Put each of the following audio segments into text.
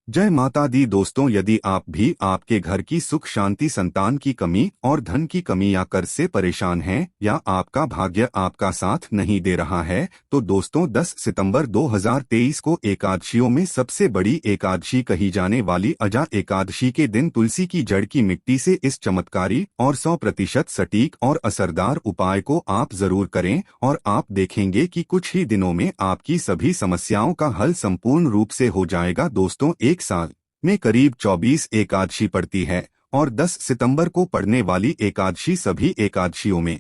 जय माता दी दोस्तों, यदि आप भी आपके घर की सुख शांति, संतान की कमी और धन की कमी या कर्ज से परेशान हैं या आपका भाग्य आपका साथ नहीं दे रहा है, तो दोस्तों 10 सितंबर 2023 को एकादशियों में सबसे बड़ी एकादशी कही जाने वाली अजा एकादशी के दिन तुलसी की जड़ की मिट्टी से इस चमत्कारी और 100% सटीक और असरदार उपाय को आप जरूर करें और आप देखेंगे कि कुछ ही दिनों में आपकी सभी समस्याओं का हल संपूर्ण रूप से हो जाएगा। दोस्तों, एक साल में करीब 24 एकादशी पड़ती है और 10 सितंबर को पड़ने वाली एकादशी सभी एकादशियों में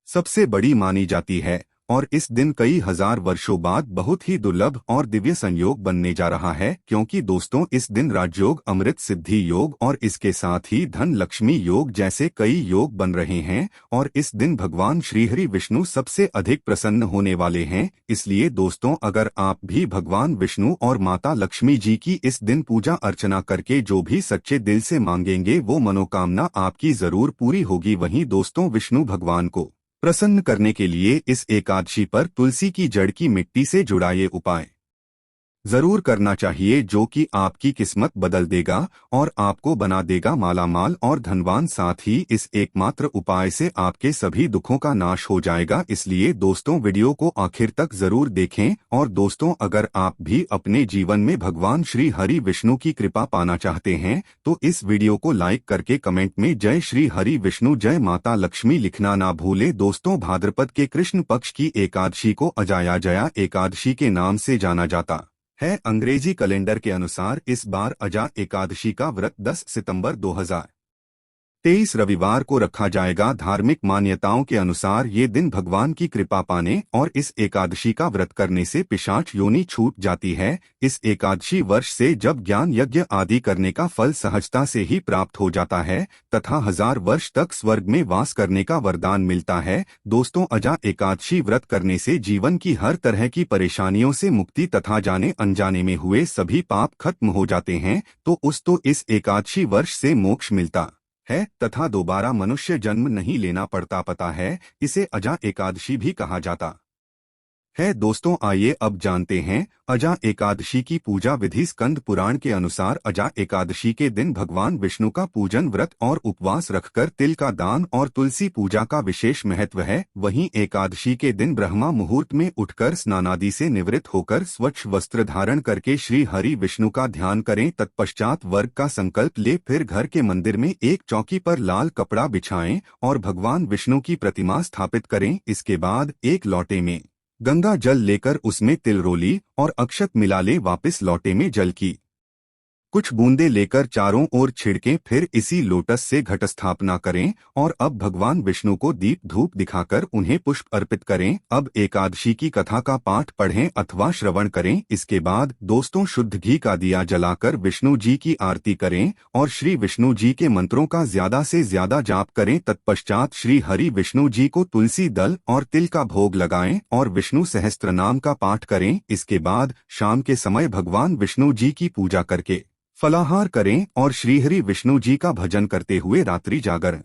सबसे बड़ी मानी जाती है और इस दिन कई हजार वर्षों बाद बहुत ही दुर्लभ और दिव्य संयोग बनने जा रहा है, क्योंकि दोस्तों इस दिन राजयोग, अमृत सिद्धि योग और इसके साथ ही धन लक्ष्मी योग जैसे कई योग बन रहे हैं और इस दिन भगवान श्रीहरि विष्णु सबसे अधिक प्रसन्न होने वाले हैं। इसलिए दोस्तों, अगर आप भी भगवान विष्णु और माता लक्ष्मी जी की इस दिन पूजा अर्चना करके जो भी सच्चे दिल से मांगेंगे वो मनोकामना आपकी जरूर पूरी होगी। वहीं दोस्तों, विष्णु भगवान को प्रसन्न करने के लिए इस एकादशी पर तुलसी की जड़ की मिट्टी से जुड़ा ये उपाय जरूर करना चाहिए, जो कि आपकी किस्मत बदल देगा और आपको बना देगा मालामाल और धनवान। साथ ही इस एकमात्र उपाय से आपके सभी दुखों का नाश हो जाएगा। इसलिए दोस्तों, वीडियो को आखिर तक जरूर देखें। और दोस्तों, अगर आप भी अपने जीवन में भगवान श्री हरि विष्णु की कृपा पाना चाहते हैं तो इस वीडियो को लाइक करके कमेंट में जय श्री हरि विष्णु, जय माता लक्ष्मी लिखना ना भूले। दोस्तों, भाद्रपद के कृष्ण पक्ष की एकादशी को अजाया जया एकादशी के नाम से जाना जाता है। अंग्रेजी कैलेंडर के अनुसार इस बार अजा एकादशी का व्रत 10 सितंबर 2023 रविवार को रखा जाएगा। धार्मिक मान्यताओं के अनुसार ये दिन भगवान की कृपा पाने और इस एकादशी का व्रत करने से पिशाच योनि छूट जाती है। इस एकादशी वर्ष से जब ज्ञान यज्ञ आदि करने का फल सहजता से ही प्राप्त हो जाता है तथा 1000 वर्ष तक स्वर्ग में वास करने का वरदान मिलता है। दोस्तों, अजा एकादशी व्रत करने से जीवन की हर तरह की परेशानियों से मुक्ति तथा जाने अनजाने में हुए सभी पाप खत्म हो जाते हैं। तो इस एकादशी वर्ष से मोक्ष मिलता है तथा दोबारा मनुष्य जन्म नहीं लेना पड़ता। पता है, इसे अजा एकादशी भी कहा जाता है। दोस्तों, आइए अब जानते हैं अजा एकादशी की पूजा विधि। स्कंद पुराण के अनुसार अजा एकादशी के दिन भगवान विष्णु का पूजन, व्रत और उपवास रखकर तिल का दान और तुलसी पूजा का विशेष महत्व है। वहीं एकादशी के दिन ब्रह्मा मुहूर्त में उठकर स्नानादि से निवृत्त होकर स्वच्छ वस्त्र धारण करके श्री हरि विष्णु का ध्यान करें। तत्पश्चात वर्ग का संकल्प ले फिर घर के मंदिर में एक चौकी पर लाल कपड़ा बिछाएं और भगवान विष्णु की प्रतिमा स्थापित करें। इसके बाद एक लोटे में गंगा जल लेकर उसमें तिल रोली और अक्षत मिला ले। वापस लोटे में जल की कुछ बूंदे लेकर चारों ओर छिड़कें। फिर इसी लोटस से घट स्थापना करें और अब भगवान विष्णु को दीप धूप दिखाकर उन्हें पुष्प अर्पित करें। अब एकादशी की कथा का पाठ पढ़ें अथवा श्रवण करें। इसके बाद दोस्तों, शुद्ध घी का दिया जलाकर विष्णु जी की आरती करें और श्री विष्णु जी के मंत्रों का ज्यादा से ज्यादा जाप करें। तत्पश्चात श्री हरि विष्णु जी को तुलसी दल और तिल का भोग लगाएं और विष्णु सहस्त्र नाम का पाठ करें। इसके बाद शाम के समय भगवान विष्णु जी की पूजा करके फलाहार करें और श्रीहरि विष्णु जी का भजन करते हुए रात्रि जागरण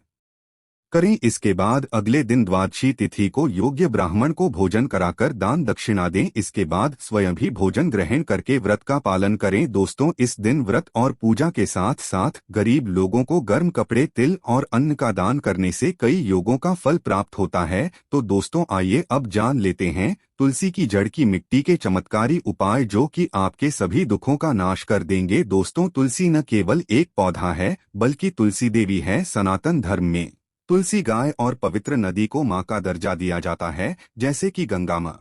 करें। इसके बाद अगले दिन द्वादशी तिथि को योग्य ब्राह्मण को भोजन कराकर दान दक्षिणा दें। इसके बाद स्वयं भी भोजन ग्रहण करके व्रत का पालन करें। दोस्तों, इस दिन व्रत और पूजा के साथ साथ गरीब लोगों को गर्म कपड़े, तिल और अन्न का दान करने से कई योगों का फल प्राप्त होता है। तो दोस्तों, आइए अब जान लेते हैं तुलसी की जड़ की मिट्टी के चमत्कारी उपाय जो कि आपके सभी दुखों का नाश कर देंगे। दोस्तों, तुलसी न केवल एक पौधा है बल्कि तुलसी देवी है। सनातन धर्म में तुलसी गाय और पवित्र नदी को मां का दर्जा दिया जाता है। जैसे कि गंगा मां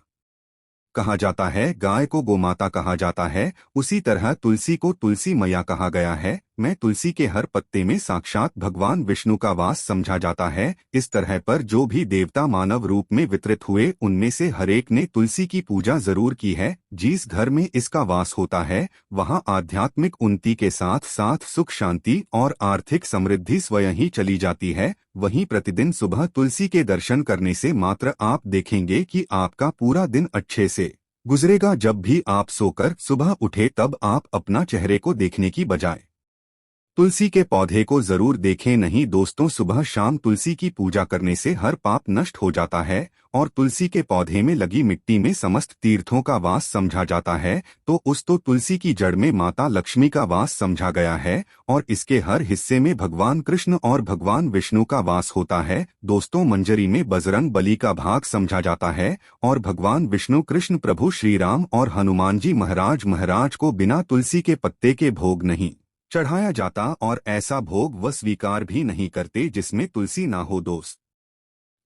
कहा जाता है, गाय को गोमाता कहा जाता है, उसी तरह तुलसी को तुलसी मैया कहा गया है। मैं तुलसी के हर पत्ते में साक्षात भगवान विष्णु का वास समझा जाता है। इस तरह पर जो भी देवता मानव रूप में वितरित हुए उनमें से हरेक ने तुलसी की पूजा जरूर की है। जिस घर में इसका वास होता है वहां आध्यात्मिक उन्नति के साथ साथ सुख शांति और आर्थिक समृद्धि स्वयं ही चली जाती है। वहीं प्रतिदिन सुबह तुलसी के दर्शन करने से मात्र आप देखेंगे कि आपका पूरा दिन अच्छे से गुजरेगा। जब भी आप सोकर सुबह उठे तब आप अपना चेहरे को देखने की बजाय तुलसी के पौधे को जरूर देखें। नहीं दोस्तों, सुबह शाम तुलसी की पूजा करने से हर पाप नष्ट हो जाता है और तुलसी के पौधे में लगी मिट्टी में समस्त तीर्थों का वास समझा जाता है। तो तुलसी की जड़ में माता लक्ष्मी का वास समझा गया है और इसके हर हिस्से में भगवान कृष्ण और भगवान विष्णु का वास होता है। दोस्तों, मंजरी में बजरंग बली का भाग समझा जाता है और भगवान विष्णु, कृष्ण प्रभु श्री राम और हनुमान जी महाराज को बिना तुलसी के पत्ते के भोग नहीं चढ़ाया जाता और ऐसा भोग वह स्वीकार भी नहीं करते जिसमें तुलसी ना हो। दोस्त,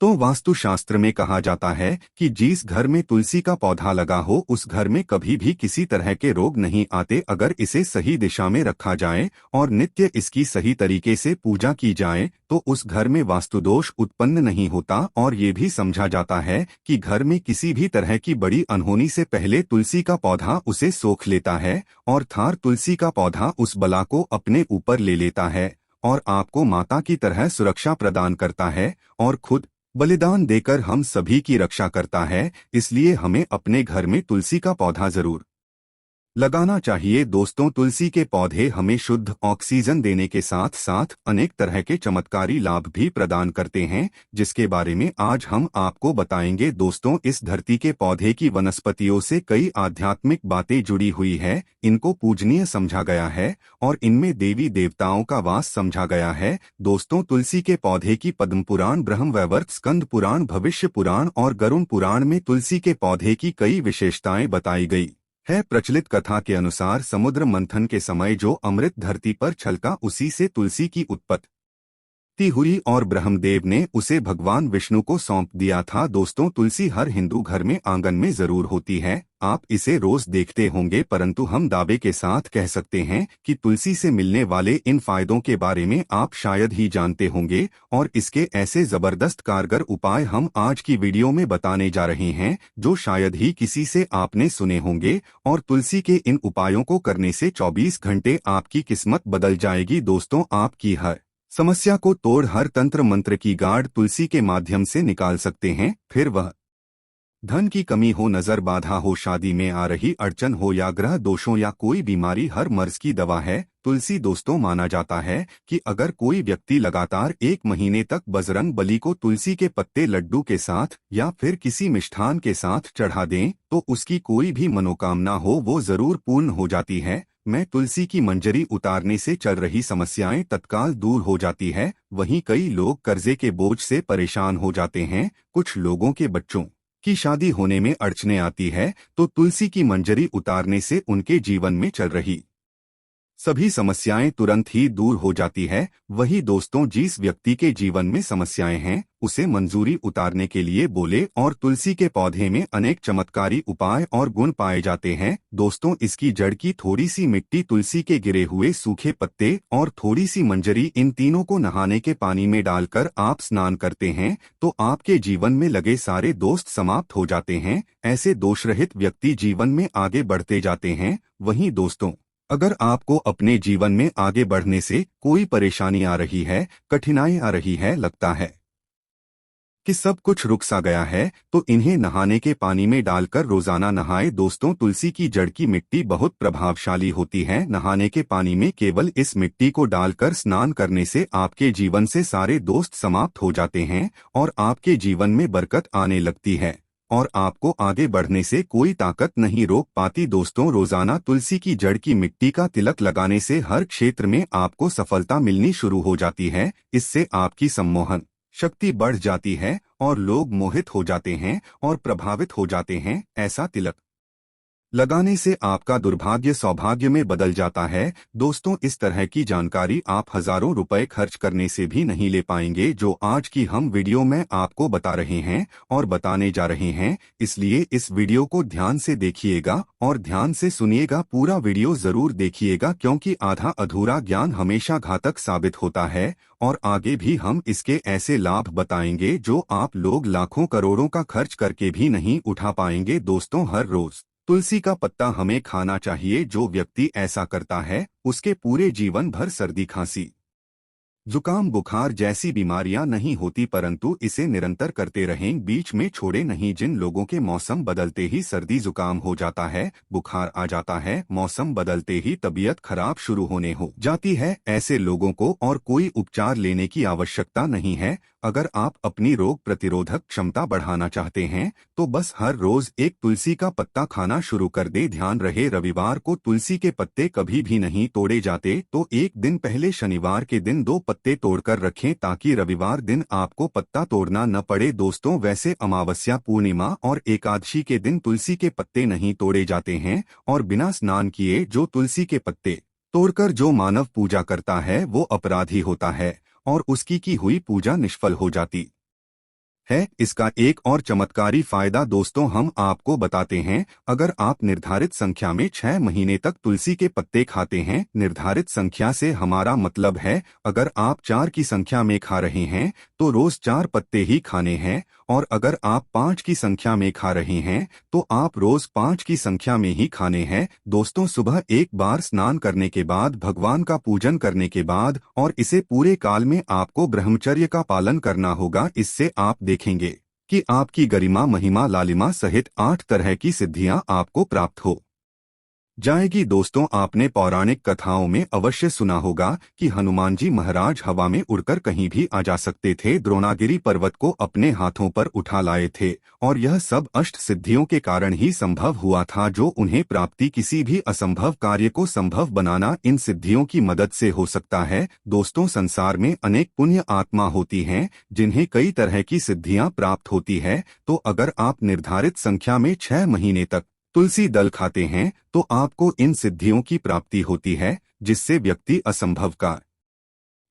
तो वास्तुशास्त्र में कहा जाता है कि जिस घर में तुलसी का पौधा लगा हो उस घर में कभी भी किसी तरह के रोग नहीं आते अगर इसे सही दिशा में रखा जाए और नित्य इसकी सही तरीके से पूजा की जाए तो उस घर में वास्तुदोष उत्पन्न नहीं होता। और ये भी समझा जाता है कि घर में किसी भी तरह की बड़ी अनहोनी से पहले तुलसी का पौधा उसे सोख लेता है और थार तुलसी का पौधा उस बला को अपने ऊपर ले लेता है और आपको माता की तरह सुरक्षा प्रदान करता है और खुद बलिदान देकर हम सभी की रक्षा करता है। इसलिए हमें अपने घर में तुलसी का पौधा जरूर लगाना चाहिए। दोस्तों, तुलसी के पौधे हमें शुद्ध ऑक्सीजन देने के साथ साथ अनेक तरह के चमत्कारी लाभ भी प्रदान करते हैं, जिसके बारे में आज हम आपको बताएंगे। दोस्तों, इस धरती के पौधे की वनस्पतियों से कई आध्यात्मिक बातें जुड़ी हुई है। इनको पूजनीय समझा गया है और इनमें देवी देवताओं का वास समझा गया है। दोस्तों, तुलसी के पौधे की पद्म पुराण, ब्रह्म वैवर्त, स्कंद पुराण, भविष्य पुराण और गरुण पुराण में तुलसी के पौधे की कई विशेषताएं बताई गई है। प्रचलित कथा के अनुसार समुद्र मंथन के समय जो अमृत धरती पर छलका उसी से तुलसी की उत्पत्ति हुई और ब्रह्मदेव ने उसे भगवान विष्णु को सौंप दिया था। दोस्तों, तुलसी हर हिंदू घर में आंगन में जरूर होती है। आप इसे रोज देखते होंगे, परंतु हम दावे के साथ कह सकते हैं कि तुलसी से मिलने वाले इन फायदों के बारे में आप शायद ही जानते होंगे और इसके ऐसे जबरदस्त कारगर उपाय हम आज की वीडियो में बताने जा रहे हैं जो शायद ही किसी से आपने सुने होंगे। और तुलसी के इन उपायों को करने से 24 घंटे आपकी किस्मत बदल जाएगी। दोस्तों, आपकी हर समस्या को तोड़ हर तंत्र मंत्र की गाढ़ तुलसी के माध्यम से निकाल सकते हैं। फिर वह धन की कमी हो, नजर बाधा हो, शादी में आ रही अड़चन हो या ग्रह दोषों या कोई बीमारी, हर मर्ज की दवा है तुलसी। दोस्तों, माना जाता है कि अगर कोई व्यक्ति लगातार 1 महीने तक बजरंग बली को तुलसी के पत्ते लड्डू के साथ या फिर किसी मिष्ठान के साथ चढ़ा दें तो उसकी कोई भी मनोकामना हो वो जरूर पूर्ण हो जाती है। मैं तुलसी की मंजरी उतारने से चल रही समस्याएं तत्काल दूर हो जाती है। वहीं कई लोग कर्जे के बोझ से परेशान हो जाते हैं। कुछ लोगों के बच्चों की शादी होने में अड़चने आती है तो तुलसी की मंजरी उतारने से उनके जीवन में चल रही सभी समस्याएं तुरंत ही दूर हो जाती है। वही दोस्तों, जिस व्यक्ति के जीवन में समस्याएं हैं उसे मंजूरी उतारने के लिए बोले और तुलसी के पौधे में अनेक चमत्कारी उपाय और गुण पाए जाते हैं। दोस्तों, इसकी जड़ की थोड़ी सी मिट्टी, तुलसी के गिरे हुए सूखे पत्ते और थोड़ी सी मंजरी, इन तीनों को नहाने के पानी में डालकर आप स्नान करते हैं तो आपके जीवन में लगे सारे दोस्त समाप्त हो जाते हैं। ऐसे दोषरहित व्यक्ति जीवन में आगे बढ़ते जाते हैं। वहीं दोस्तों, अगर आपको अपने जीवन में आगे बढ़ने से कोई परेशानी आ रही है, कठिनाई आ रही है, लगता है कि सब कुछ रुक सा गया है तो इन्हें नहाने के पानी में डालकर रोजाना नहाएं। दोस्तों, तुलसी की जड़ की मिट्टी बहुत प्रभावशाली होती है। नहाने के पानी में केवल इस मिट्टी को डालकर स्नान करने से आपके जीवन से सारे दोस्त समाप्त हो जाते हैं और आपके जीवन में बरकत आने लगती है और आपको आगे बढ़ने से कोई ताकत नहीं रोक पाती। दोस्तों, रोजाना तुलसी की जड़ की मिट्टी का तिलक लगाने से हर क्षेत्र में आपको सफलता मिलनी शुरू हो जाती है। इससे आपकी सम्मोहन शक्ति बढ़ जाती है और लोग मोहित हो जाते हैं और प्रभावित हो जाते हैं। ऐसा तिलक लगाने से आपका दुर्भाग्य सौभाग्य में बदल जाता है। दोस्तों, इस तरह की जानकारी आप हजारों रुपए खर्च करने से भी नहीं ले पाएंगे जो आज की हम वीडियो में आपको बता रहे हैं और बताने जा रहे हैं। इसलिए इस वीडियो को ध्यान से देखिएगा और ध्यान से सुनिएगा। पूरा वीडियो जरूर देखिएगा क्योंकि आधा अधूरा ज्ञान हमेशा घातक साबित होता है और आगे भी हम इसके ऐसे लाभ बताएंगे जो आप लोग लाखों करोड़ों का खर्च करके भी नहीं उठा पाएंगे। दोस्तों, हर रोज तुलसी का पत्ता हमें खाना चाहिए। जो व्यक्ति ऐसा करता है उसके पूरे जीवन भर सर्दी खांसी जुकाम बुखार जैसी बीमारियां नहीं होती, परंतु इसे निरंतर करते रहें, बीच में छोड़े नहीं। जिन लोगों के मौसम बदलते ही सर्दी जुकाम हो जाता है, बुखार आ जाता है, मौसम बदलते ही तबीयत खराब शुरू होने हो जाती है, ऐसे लोगों को और कोई उपचार लेने की आवश्यकता नहीं है। अगर आप अपनी रोग प्रतिरोधक क्षमता बढ़ाना चाहते हैं तो बस हर रोज एक तुलसी का पत्ता खाना शुरू कर दे। ध्यान रहे, रविवार को तुलसी के पत्ते कभी भी नहीं तोड़े जाते, तो एक दिन पहले शनिवार के दिन 2 पत्ते तोड़कर रखें ताकि रविवार दिन आपको पत्ता तोड़ना न पड़े। दोस्तों, वैसे अमावस्या, पूर्णिमा और एकादशी के दिन तुलसी के पत्ते नहीं तोड़े जाते हैं, और बिना स्नान किए जो तुलसी के पत्ते तोड़कर जो मानव पूजा करता है वो अपराधी होता है और उसकी की हुई पूजा निष्फल हो जाती है। इसका एक और चमत्कारी फायदा दोस्तों हम आपको बताते हैं। अगर आप निर्धारित संख्या में 6 महीने तक तुलसी के पत्ते खाते हैं, निर्धारित संख्या से हमारा मतलब है अगर आप 4 की संख्या में खा रहे हैं तो रोज 4 पत्ते ही खाने हैं, और अगर आप 5 की संख्या में खा रहे हैं तो आप रोज 5 की संख्या में ही खाने हैं। दोस्तों, सुबह एक बार स्नान करने के बाद, भगवान का पूजन करने के बाद, और इसे पूरे काल में आपको ब्रह्मचर्य का पालन करना होगा। इससे आप देखेंगे कि आपकी गरिमा, महिमा, लालिमा सहित 8 तरह की सिद्धियां आपको प्राप्त हो जाएगी। दोस्तों, आपने पौराणिक कथाओं में अवश्य सुना होगा कि हनुमान जी महाराज हवा में उड़कर कहीं भी आ जा सकते थे, द्रोणागिरी पर्वत को अपने हाथों पर उठा लाए थे, और यह सब अष्ट सिद्धियों के कारण ही संभव हुआ था जो उन्हें प्राप्ति। किसी भी असंभव कार्य को संभव बनाना इन सिद्धियों की मदद से हो सकता है। दोस्तों, संसार में अनेक पुण्य आत्मा होती हैं जिन्हें कई तरह की सिद्धियां प्राप्त होती है, तो अगर आप निर्धारित संख्या में 6 महीने तक तुलसी दल खाते हैं तो आपको इन सिद्धियों की प्राप्ति होती है, जिससे व्यक्ति असंभव का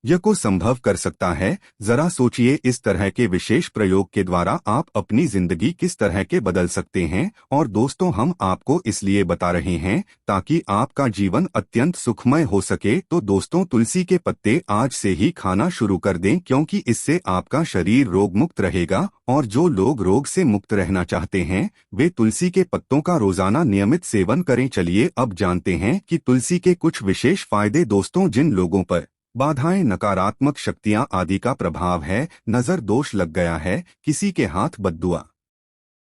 यह को संभव कर सकता है। जरा सोचिए, इस तरह के विशेष प्रयोग के द्वारा आप अपनी जिंदगी किस तरह के बदल सकते हैं। और दोस्तों, हम आपको इसलिए बता रहे हैं ताकि आपका जीवन अत्यंत सुखमय हो सके। तो दोस्तों, तुलसी के पत्ते आज से ही खाना शुरू कर दें, क्योंकि इससे आपका शरीर रोग मुक्त रहेगा, और जो लोग रोग से मुक्त रहना चाहते हैं वे तुलसी के पत्तों का रोजाना नियमित सेवन करें। चलिए अब जानते हैं कि तुलसी के कुछ विशेष फायदे। दोस्तों, जिन लोगों पर बाधाएं, नकारात्मक शक्तियां आदि का प्रभाव है, नजर दोष लग गया है, किसी के हाथ बद्दुआ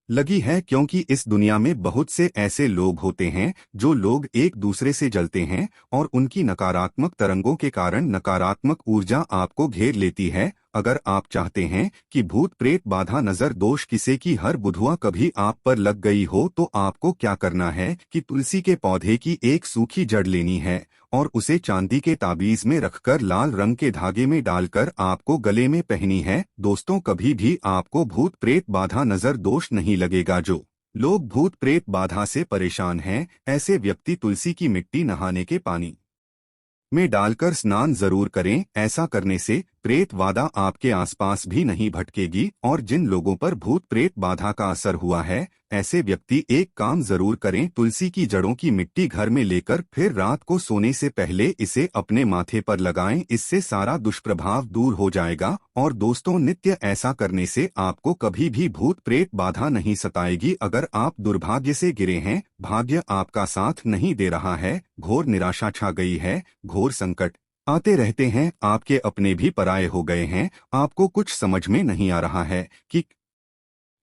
लगी है, क्योंकि इस दुनिया में बहुत से ऐसे लोग होते हैं जो लोग एक दूसरे से जलते हैं और उनकी नकारात्मक तरंगों के कारण नकारात्मक ऊर्जा आपको घेर लेती है। अगर आप चाहते हैं कि भूत प्रेत, बाधा, नजर दोष, किसी की हर बुधवा कभी आप पर लग गई हो, तो आपको क्या करना है कि तुलसी के पौधे की एक सूखी जड़ लेनी है और उसे चांदी के ताबीज में रखकर लाल रंग के धागे में डालकर आपको गले में पहनी है। दोस्तों, कभी भी आपको भूत प्रेत, बाधा, नजर दोष नहीं लगेगा। जो लोग भूत प्रेत बाधा से परेशान हैं, ऐसे व्यक्ति तुलसी की मिट्टी नहाने के पानी में डालकर स्नान जरूर करें। ऐसा करने से प्रेत बाधा आपके आसपास भी नहीं भटकेगी। और जिन लोगों पर भूत प्रेत बाधा का असर हुआ है, ऐसे व्यक्ति एक काम जरूर करें, तुलसी की जड़ों की मिट्टी घर में लेकर फिर रात को सोने से पहले इसे अपने माथे पर लगाएं। इससे सारा दुष्प्रभाव दूर हो जाएगा। और दोस्तों, नित्य ऐसा करने से आपको कभी भी भूत प्रेत बाधा नहीं सताएगी। अगर आप दुर्भाग्य से गिरे हैं, भाग्य आपका साथ नहीं दे रहा है, घोर निराशा छा गई है, घोर संकट आते रहते हैं, आपके अपने भी पराये हो गए हैं, आपको कुछ समझ में नहीं आ रहा है कि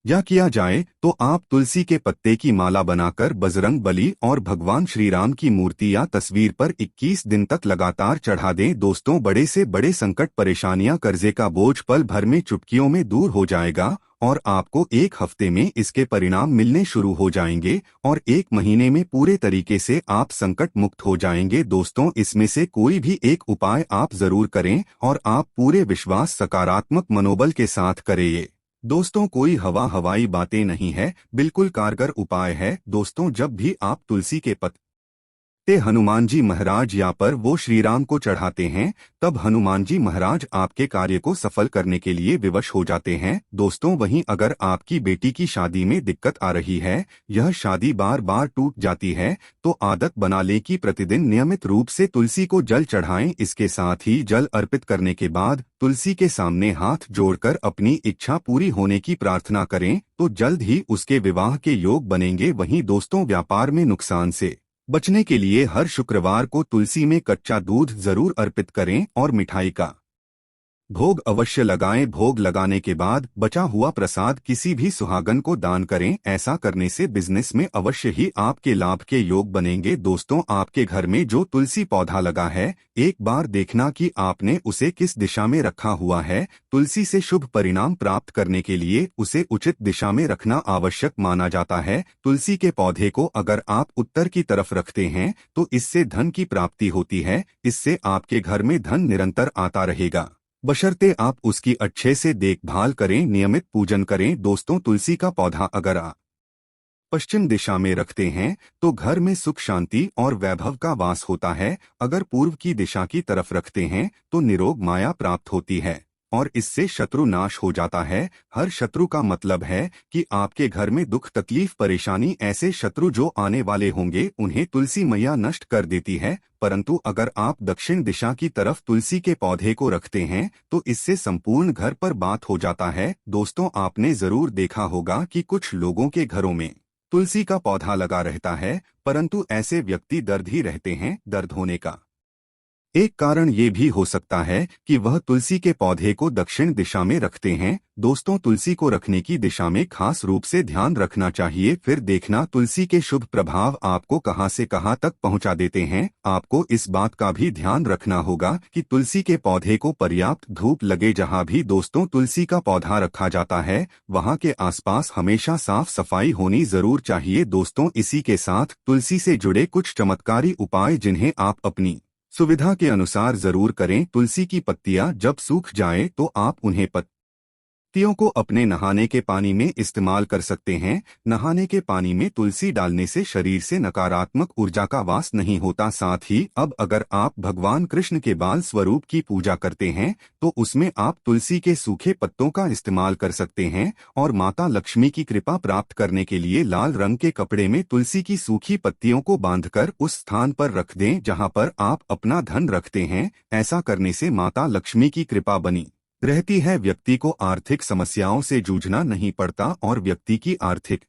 या किया जाए, तो आप तुलसी के पत्ते की माला बनाकर बजरंग बली और भगवान श्री राम की मूर्ति या तस्वीर पर 21 दिन तक लगातार चढ़ा दें। दोस्तों, बड़े से बड़े संकट, परेशानियां, कर्जे का बोझ पल भर में, चुटकियों में दूर हो जाएगा, और आपको एक हफ्ते में इसके परिणाम मिलने शुरू हो जाएंगे, और 1 महीने में पूरे तरीके से आप संकट मुक्त हो जाएंगे। दोस्तों, इसमें से कोई भी एक उपाय आप जरूर करें, और आप पूरे विश्वास, सकारात्मक मनोबल के साथ करें। ये दोस्तों कोई हवाई बातें नहीं है, बिल्कुल कारगर उपाय है। दोस्तों, जब भी आप तुलसी के पत्ते हनुमान जी महाराज या पर वो श्री राम को चढ़ाते हैं, तब हनुमान जी महाराज आपके कार्य को सफल करने के लिए विवश हो जाते हैं। दोस्तों, वहीं अगर आपकी बेटी की शादी में दिक्कत आ रही है, यह शादी बार बार टूट जाती है, तो आदत बना लें कि प्रतिदिन नियमित रूप से तुलसी को जल चढ़ाएं। इसके साथ ही जल अर्पित करने के बाद तुलसी के सामने हाथ जोड़कर अपनी इच्छा पूरी होने की प्रार्थना करें, तो जल्द ही उसके विवाह के योग बनेंगे। वहीं दोस्तों, व्यापार में नुकसान से बचने के लिए हर शुक्रवार को तुलसी में कच्चा दूध जरूर अर्पित करें और मिठाई का भोग अवश्य लगाएं। भोग लगाने के बाद बचा हुआ प्रसाद किसी भी सुहागन को दान करें। ऐसा करने से बिजनेस में अवश्य ही आपके लाभ के योग बनेंगे। दोस्तों, आपके घर में जो तुलसी पौधा लगा है, एक बार देखना कि आपने उसे किस दिशा में रखा हुआ है। तुलसी से शुभ परिणाम प्राप्त करने के लिए उसे उचित दिशा में रखना आवश्यक माना जाता है। तुलसी के पौधे को अगर आप उत्तर की तरफ रखते हैं तो इससे धन की प्राप्ति होती है। इससे आपके घर में धन निरंतर आता रहेगा, बशर्ते आप उसकी अच्छे से देखभाल करें, नियमित पूजन करें। दोस्तों, तुलसी का पौधा अगर आप पश्चिम दिशा में रखते हैं तो घर में सुख शांति और वैभव का वास होता है। अगर पूर्व की दिशा की तरफ रखते हैं तो निरोग माया प्राप्त होती है और इससे शत्रु नाश हो जाता है। हर शत्रु का मतलब है कि आपके घर में दुख तकलीफ परेशानी, ऐसे शत्रु जो आने वाले होंगे उन्हें तुलसी मैया नष्ट कर देती है। परंतु अगर आप दक्षिण दिशा की तरफ तुलसी के पौधे को रखते हैं तो इससे संपूर्ण घर पर बात हो जाता है। दोस्तों, आपने जरूर देखा होगा कि कुछ लोगों के घरों में तुलसी का पौधा लगा रहता है, परंतु ऐसे व्यक्ति दर्द ही रहते हैं। दर्द होने का एक कारण ये भी हो सकता है कि वह तुलसी के पौधे को दक्षिण दिशा में रखते हैं। दोस्तों, तुलसी को रखने की दिशा में खास रूप से ध्यान रखना चाहिए। फिर देखना तुलसी के शुभ प्रभाव आपको कहां से कहां तक पहुंचा देते हैं। आपको इस बात का भी ध्यान रखना होगा कि तुलसी के पौधे को पर्याप्त धूप लगे। जहां भी दोस्तों तुलसी का पौधा रखा जाता है वहां के आसपास हमेशा साफ सफाई होनी जरूर चाहिए। दोस्तों, इसी के साथ तुलसी से जुड़े कुछ चमत्कारी उपाय जिन्हें आप अपनी सुविधा के अनुसार जरूर करें। तुलसी की पत्तियां जब सूख जाएं तो आप उन्हें पत्तियों को अपने नहाने के पानी में इस्तेमाल कर सकते हैं। नहाने के पानी में तुलसी डालने से शरीर से नकारात्मक ऊर्जा का वास नहीं होता। साथ ही अब अगर आप भगवान कृष्ण के बाल स्वरूप की पूजा करते हैं तो उसमें आप तुलसी के सूखे पत्तों का इस्तेमाल कर सकते हैं। और माता लक्ष्मी की कृपा प्राप्त करने के लिए लाल रंग के कपड़े में तुलसी की सूखी पत्तियों को बांधकर उस स्थान पर रख दें जहां पर आप अपना धन रखते हैं। ऐसा करने से माता लक्ष्मी की कृपा बनी रहती है। व्यक्ति को आर्थिक समस्याओं से जूझना नहीं पड़ता और व्यक्ति की आर्थिक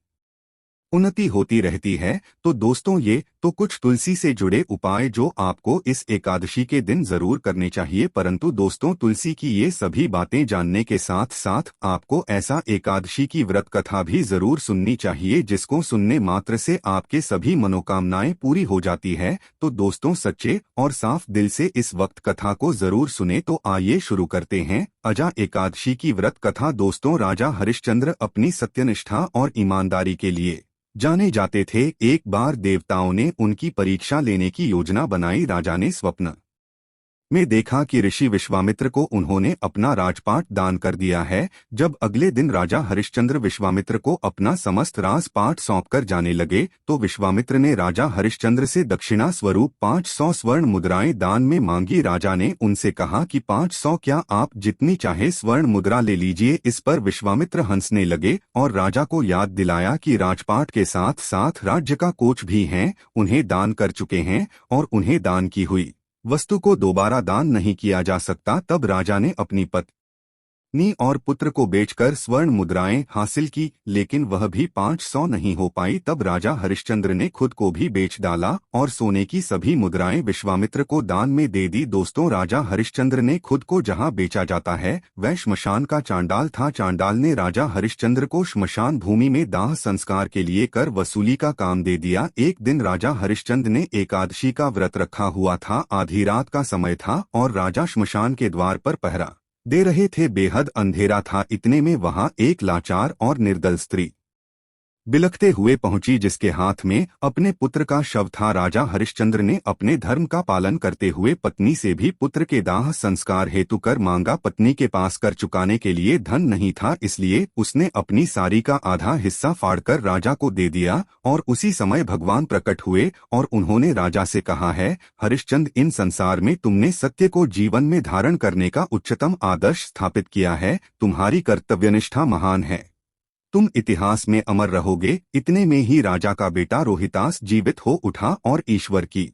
उन्नति होती रहती है। तो दोस्तों, ये तो कुछ तुलसी से जुड़े उपाय जो आपको इस एकादशी के दिन जरूर करने चाहिए। परंतु दोस्तों, तुलसी की ये सभी बातें जानने के साथ साथ आपको ऐसा एकादशी की व्रत कथा भी जरूर सुननी चाहिए जिसको सुनने मात्र से आपके सभी मनोकामनाएं पूरी हो जाती है। तो दोस्तों, सच्चे और साफ दिल से इस वक्त कथा को जरूर सुने। तो आइए शुरू करते हैं अजा एकादशी की व्रत कथा। दोस्तों, राजा हरिश्चंद्र अपनी सत्यनिष्ठा और ईमानदारी के लिए जाने जाते थे। एक बार देवताओं ने उनकी परीक्षा लेने की योजना बनाई। राजा ने स्वप्न में देखा कि ऋषि विश्वामित्र को उन्होंने अपना राजपाट दान कर दिया है। जब अगले दिन राजा हरिश्चंद्र विश्वामित्र को अपना समस्त राजपाट सौंपकर जाने लगे तो विश्वामित्र ने राजा हरिश्चंद्र से दक्षिणा स्वरूप 500 स्वर्ण मुद्राएं दान में मांगी। राजा ने उनसे कहा कि 500 क्या, आप जितनी चाहे स्वर्ण मुद्रा ले लीजिए। इस पर विश्वामित्र हंसने लगे और राजा को याद दिलाया कि राजपाट के साथ साथ राज्य का कोष भी हैं, उन्हें दान कर चुके हैं और उन्हें दान की हुई वस्तु को दोबारा दान नहीं किया जा सकता। तब राजा ने अपनी पत्नी और पुत्र को बेचकर स्वर्ण मुद्राएं हासिल की, लेकिन वह भी 500 नहीं हो पाई। तब राजा हरिश्चंद्र ने खुद को भी बेच डाला और सोने की सभी मुद्राएं विश्वामित्र को दान में दे दी। दोस्तों, राजा हरिश्चंद्र ने खुद को जहां बेचा जाता है वह श्मशान का चांडाल था। चांडाल ने राजा हरिश्चंद्र को श्मशान भूमि में दाह संस्कार के लिए कर वसूली का काम दे दिया। एक दिन राजा हरिश्चंद्र ने एकादशी का व्रत रखा हुआ था। आधी रात का समय था और राजा श्मशान के द्वार पर पहरा दे रहे थे। बेहद अंधेरा था। इतने में वहां एक लाचार और निर्दल स्त्री बिलखते हुए पहुंची जिसके हाथ में अपने पुत्र का शव था। राजा हरिश्चंद्र ने अपने धर्म का पालन करते हुए पत्नी से भी पुत्र के दाह संस्कार हेतु कर मांगा। पत्नी के पास कर चुकाने के लिए धन नहीं था, इसलिए उसने अपनी सारी का आधा हिस्सा फाड़कर राजा को दे दिया। और उसी समय भगवान प्रकट हुए और उन्होंने राजा से कहा है, हरिश्चंद्र, इन संसार में तुमने सत्य को जीवन में धारण करने का उच्चतम आदर्श स्थापित किया है। तुम्हारी कर्तव्यनिष्ठा महान है, तुम इतिहास में अमर रहोगे। इतने में ही राजा का बेटा रोहितास जीवित हो उठा और ईश्वर की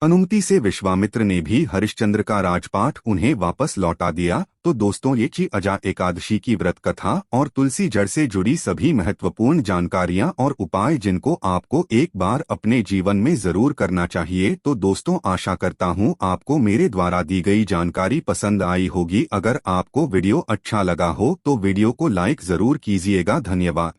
अनुमति से विश्वामित्र ने भी हरिश्चंद्र का राजपाट उन्हें वापस लौटा दिया। तो दोस्तों, ये ची अजा एकादशी की व्रत कथा और तुलसी जड़ से जुड़ी सभी महत्वपूर्ण जानकारियां और उपाय जिनको आपको एक बार अपने जीवन में जरूर करना चाहिए। तो दोस्तों, आशा करता हूं आपको मेरे द्वारा दी गई जानकारी पसंद आई होगी। अगर आपको वीडियो अच्छा लगा हो तो वीडियो को लाइक जरूर कीजिएगा। धन्यवाद।